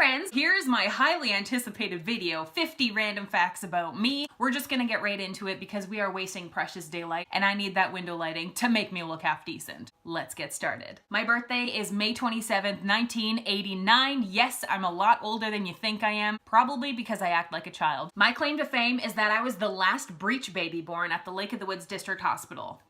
friends, here's my highly anticipated video, 50 random facts about me. We're just gonna get right into it because we are wasting precious daylight and I need that window lighting to make me look half decent. Let's get started. My birthday is May 27th, 1989. Yes, I'm a lot older than you think I am, probably because I act like a child. My claim to fame is that I was the last breech baby born at the Lake of the Woods District Hospital.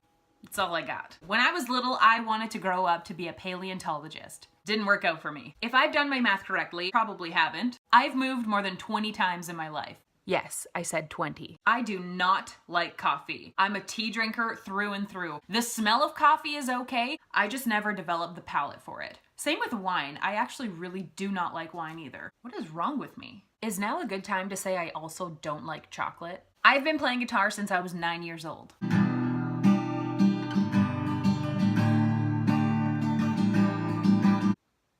That's all I got. When I was little, I wanted to grow up to be a paleontologist. Didn't work out for me. If I've done my math correctly, probably haven't, I've moved more than 20 times in my life. Yes, I said 20. I do not like coffee. I'm a tea drinker through and through. The smell of coffee is okay. I just never developed the palate for it. Same with wine. I actually really do not like wine either. What is wrong with me? Is now a good time to say I also don't like chocolate? I've been playing guitar since I was 9 years old.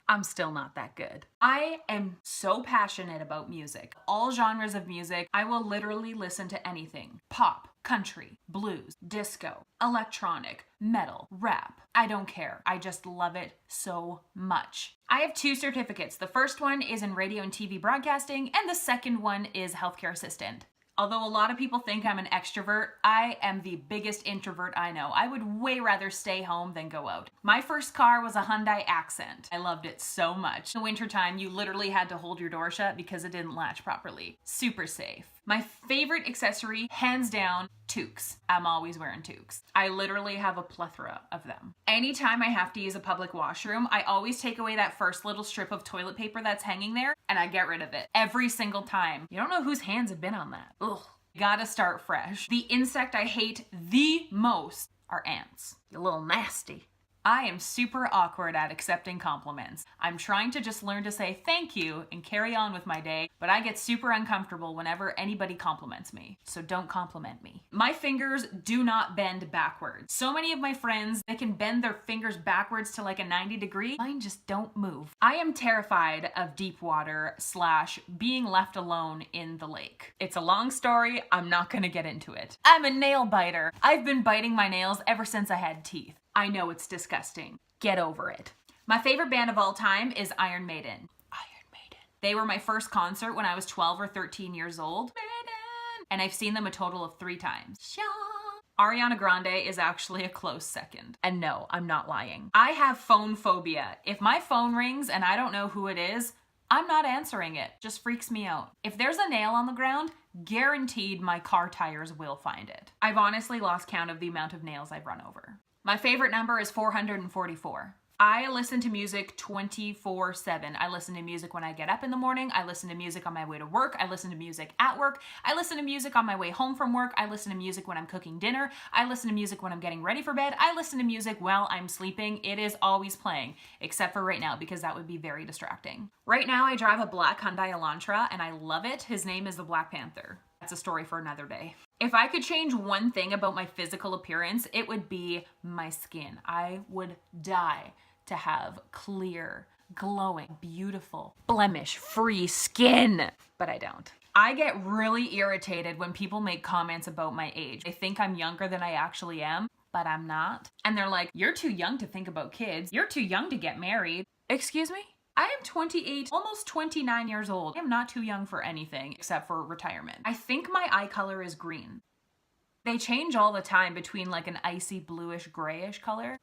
I'm still not that good. I am so passionate about music. All genres of music. I will literally listen to anything. Pop, country, blues, disco, electronic, metal, rap. I don't care. I just love it so much. I have 2 certificates. The first one is in radio and TV broadcasting, and the second one is healthcare assistant. Although a lot of people think I'm an extrovert, I am the biggest introvert I know. I would way rather stay home than go out. My first car was a Hyundai Accent. I loved it so much. In the wintertime, you literally had to hold your door shut because it didn't latch properly. Super safe. My favorite accessory, hands down, toques. I'm always wearing toques. I literally have a plethora of them. Anytime I have to use a public washroom, I always take away that first little strip of toilet paper that's hanging there and I get rid of it every single time. You don't know whose hands have been on that. Ugh. Gotta start fresh. The insect I hate the most are ants. You're a little nasty. I am super awkward at accepting compliments. I'm trying to just learn to say thank you and carry on with my day, but I get super uncomfortable whenever anybody compliments me. So don't compliment me. My fingers do not bend backwards. So many of my friends, they can bend their fingers backwards to like a 90 degree. Mine just don't move. I am terrified of deep water / being left alone in the lake. It's a long story. I'm not gonna get into it. I'm a nail biter. I've been biting my nails ever since I had teeth. I know it's disgusting. Get over it. My favorite band of all time is Iron Maiden. Iron Maiden. They were my first concert when I was 12 or 13 years old. Maiden. And I've seen them a total of 3 times. Ariana Grande is actually a close second. And no, I'm not lying. I have phone phobia. If my phone rings and I don't know who it is, I'm not answering it. Just freaks me out. If there's a nail on the ground, guaranteed my car tires will find it. I've honestly lost count of the amount of nails I've run over. My favorite number is 444. I listen to music 24/7. I listen to music when I get up in the morning. I listen to music on my way to work. I listen to music at work. I listen to music on my way home from work. I listen to music when I'm cooking dinner. I listen to music when I'm getting ready for bed. I listen to music while I'm sleeping. It is always playing, except for right now because that would be very distracting. Right now I drive a black Hyundai Elantra and I love it. His name is the Black Panther. That's a story for another day. If I could change one thing about my physical appearance, it would be my skin. I would die to have clear, glowing, beautiful, blemish-free skin, but I don't. I get really irritated when people make comments about my age. They think I'm younger than I actually am, but I'm not. And they're like, you're too young to think about kids. You're too young to get married. Excuse me? I am 28, almost 29 years old. I am not too young for anything except for retirement. I think my eye color is green. They change all the time between like an icy bluish grayish color.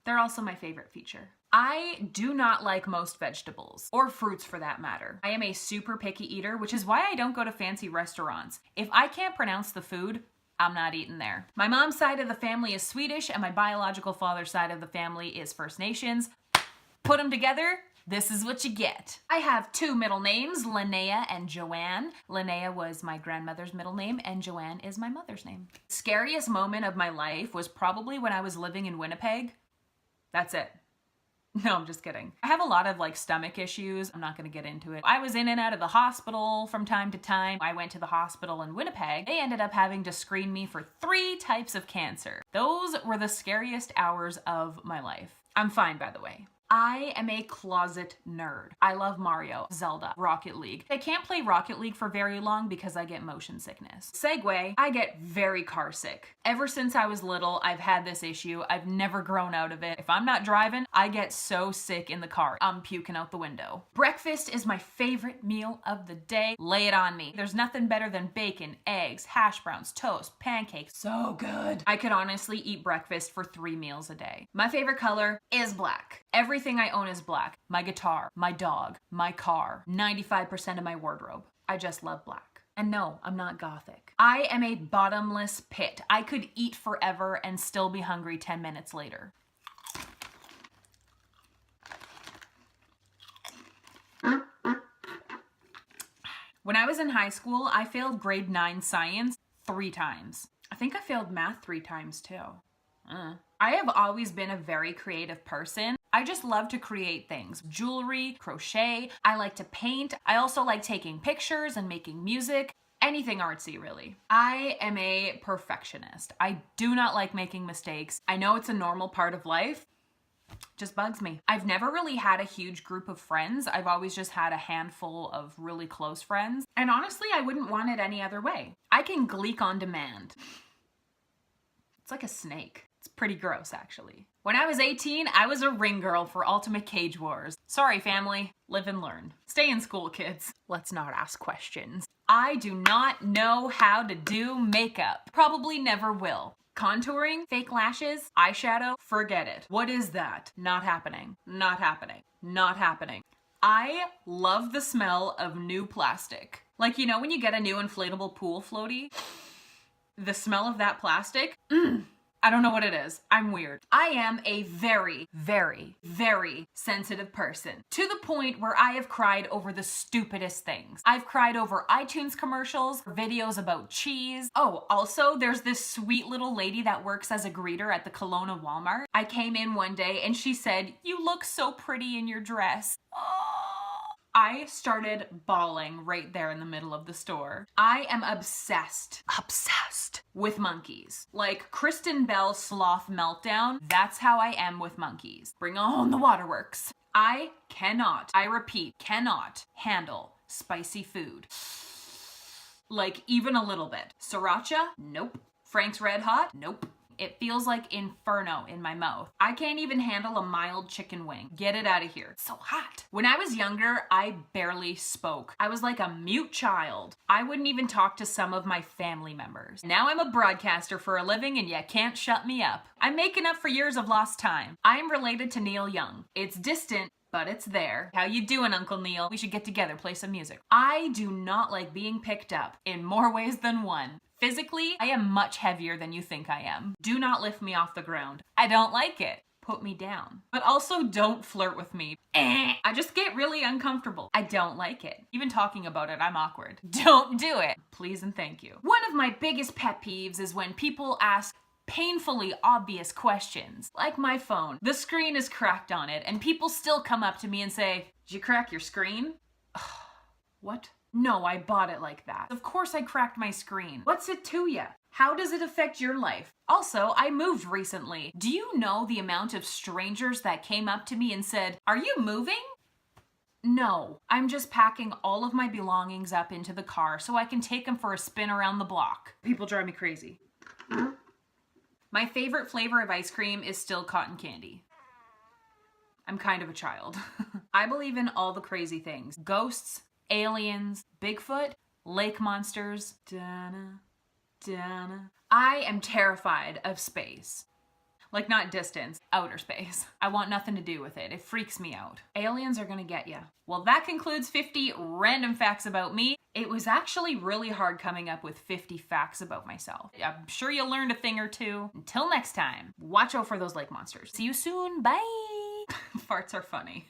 They're also my favorite feature. I do not like most vegetables, or fruits for that matter. I am a super picky eater, which is why I don't go to fancy restaurants. If I can't pronounce the food, I'm not eating there. My mom's side of the family is Swedish, and my biological father's side of the family is First Nations. Put them together, this is what you get. I have 2 middle names, Linnea and Joanne. Linnea was my grandmother's middle name and Joanne is my mother's name. Scariest moment of my life was probably when I was living in Winnipeg. That's it. No, I'm just kidding. I have a lot of like stomach issues. I'm not gonna get into it. I was in and out of the hospital from time to time. I went to the hospital in Winnipeg. They ended up having to screen me for 3 types of cancer. Those were the scariest hours of my life. I'm fine, by the way. I am a closet nerd. I love Mario, Zelda, Rocket League. I can't play Rocket League for very long because I get motion sickness. Segue, I get very car sick. Ever since I was little, I've had this issue. I've never grown out of it. If I'm not driving, I get so sick in the car. I'm puking out the window. Breakfast is my favorite meal of the day. Lay it on me. There's nothing better than bacon, eggs, hash browns, toast, pancakes. So good. I could honestly eat breakfast for 3 meals a day. My favorite color is black. Everything I own is black. My guitar, my dog, my car, 95% of my wardrobe. I just love black. And no, I'm not gothic. I am a bottomless pit. I could eat forever and still be hungry 10 minutes later. When I was in high school, I failed grade 9 science 3 times. I think I failed math 3 times too. I have always been a very creative person. I just love to create things. Jewelry, crochet, I like to paint. I also like taking pictures and making music. Anything artsy, really. I am a perfectionist. I do not like making mistakes. I know it's a normal part of life. Just bugs me. I've never really had a huge group of friends. I've always just had a handful of really close friends. And honestly, I wouldn't want it any other way. I can gleek on demand. It's like a snake. It's pretty gross, actually. When I was 18, I was a ring girl for Ultimate Cage Wars. Sorry, family. Live and learn. Stay in school, kids. Let's not ask questions. I do not know how to do makeup. Probably never will. Contouring, fake lashes, eyeshadow, forget it. What is that? Not happening. Not happening. Not happening. I love the smell of new plastic. Like, you know when you get a new inflatable pool floaty? The smell of that plastic? I don't know what it is. I'm weird. I am a very, very, very sensitive person. To the point where I have cried over the stupidest things. I've cried over iTunes commercials, videos about cheese. Oh, also, there's this sweet little lady that works as a greeter at the Kelowna Walmart. I came in one day and she said, "You look so pretty in your dress." I started bawling right there in the middle of the store. I am obsessed with monkeys. Like Kristen Bell Sloth Meltdown, that's how I am with monkeys. Bring on the waterworks. I cannot, I repeat, cannot handle spicy food. Like even a little bit. Sriracha? Nope. Frank's Red Hot? Nope. It feels like inferno in my mouth. I can't even handle a mild chicken wing. Get it out of here. It's so hot. When I was younger, I barely spoke. I was like a mute child. I wouldn't even talk to some of my family members. Now I'm a broadcaster for a living and you can't shut me up. I'm making up for years of lost time. I am related to Neil Young. It's distant, but it's there. How you doing, Uncle Neil? We should get together, play some music. I do not like being picked up in more ways than one. Physically, I am much heavier than you think I am. Do not lift me off the ground. I don't like it. Put me down. But also don't flirt with me. I just get really uncomfortable. I don't like it. Even talking about it, I'm awkward. Don't do it. Please and thank you. One of my biggest pet peeves is when people ask painfully obvious questions. Like my phone. The screen is cracked on it and people still come up to me and say, "Did you crack your screen?" What? No, I bought it like that. Of course I cracked my screen. What's it to ya? How does it affect your life? Also, I moved recently. Do you know the amount of strangers that came up to me and said, "Are you moving?" No, I'm just packing all of my belongings up into the car so I can take them for a spin around the block. People drive me crazy. My favorite flavor of ice cream is still cotton candy. I'm kind of a child. I believe in all the crazy things. Ghosts, aliens, Bigfoot, lake monsters. Dana, Dana. I am terrified of space. Like not distance, outer space. I want nothing to do with it. It freaks me out. Aliens are gonna get ya. Well, that concludes 50 random facts about me. It was actually really hard coming up with 50 facts about myself. I'm sure you learned a thing or two. Until next time, watch out for those lake monsters. See you soon, bye! Farts are funny.